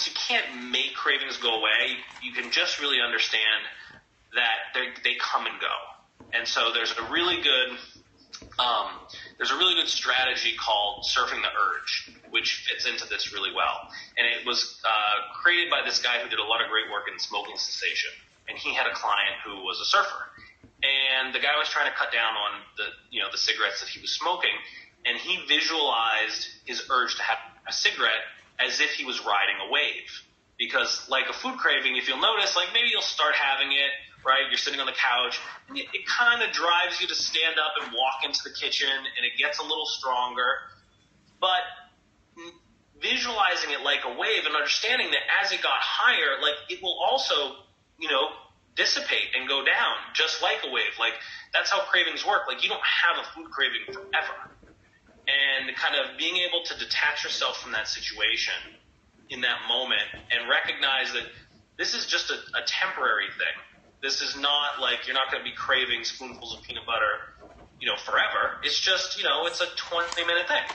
you can't make cravings go away, you can just really understand that they come and go. And so there's a really good strategy called surfing the urge, which fits into this really well. And it was created by this guy who did a lot of great work in smoking cessation. And he had a client who was a surfer. And the guy was trying to cut down on the cigarettes that he was smoking. And he visualized his urge to have a cigarette as if he was riding a wave. Because like a food craving, if you'll notice, like maybe you'll start having it, right? You're sitting on the couch, and it kind of drives you to stand up and walk into the kitchen, and it gets a little stronger. But visualizing it like a wave and understanding that as it got higher, like it will also, dissipate and go down just like a wave. Like that's how cravings work. Like you don't have a food craving forever. And kind of being able to detach yourself from that situation in that moment and recognize that this is just a temporary thing. This is not like you're not going to be craving spoonfuls of peanut butter, forever. It's just, it's a 20-minute thing.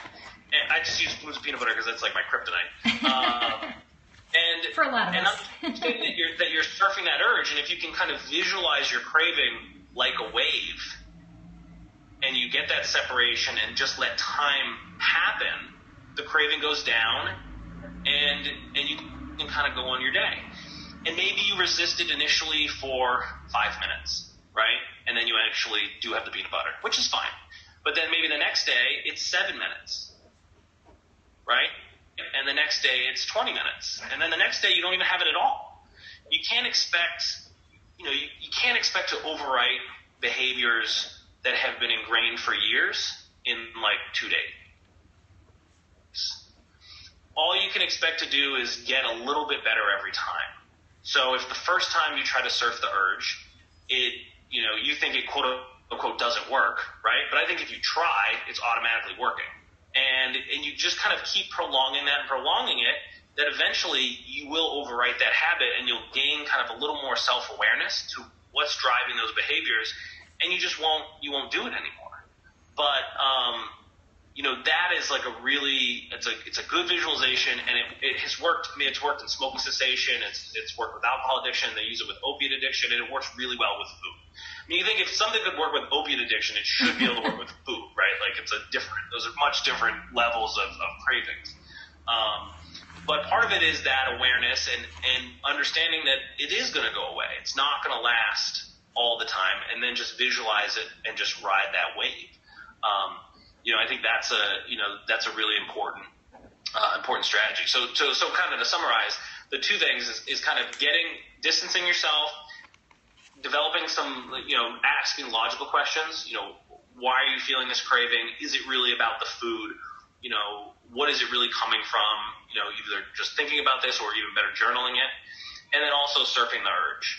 And I just use spoons of peanut butter because that's like my kryptonite. And for a lot of us. Understanding that you're surfing that urge, and if you can kind of visualize your craving like a wave, and you get that separation and just let time happen, the craving goes down, and you can kind of go on your day. And maybe you resist it initially for 5 minutes, right? And then you actually do have the peanut butter, which is fine. But then maybe the next day it's 7 minutes, right? And the next day it's 20 minutes. And then the next day you don't even have it at all. You can't expect, you can't expect to overwrite behaviors that have been ingrained for years in like 2 days. All you can expect to do is get a little bit better every time. So if the first time you try to surf the urge, you think it quote unquote doesn't work, right? But I think if you try, it's automatically working. And you just kind of keep prolonging that and prolonging it, that eventually you will overwrite that habit and you'll gain kind of a little more self-awareness to what's driving those behaviors, and you won't do it anymore. But, that is like it's a good visualization, and it has worked. I mean, it's worked in smoking cessation. It's worked with alcohol addiction. They use it with opiate addiction, and it works really well with food. I mean, you think if something could work with opiate addiction, it should be able to work with food, right? Like those are much different levels of cravings. But part of it is that awareness and understanding that it is going to go away. It's not going to last all the time, and then just visualize it and just ride that wave. I think that's a really important strategy. So kind of to summarize, the two things is kind of distancing yourself, developing some, asking logical questions. Why are you feeling this craving? Is it really about the food? What is it really coming from? Either just thinking about this or even better journaling it. And then also surfing the urge.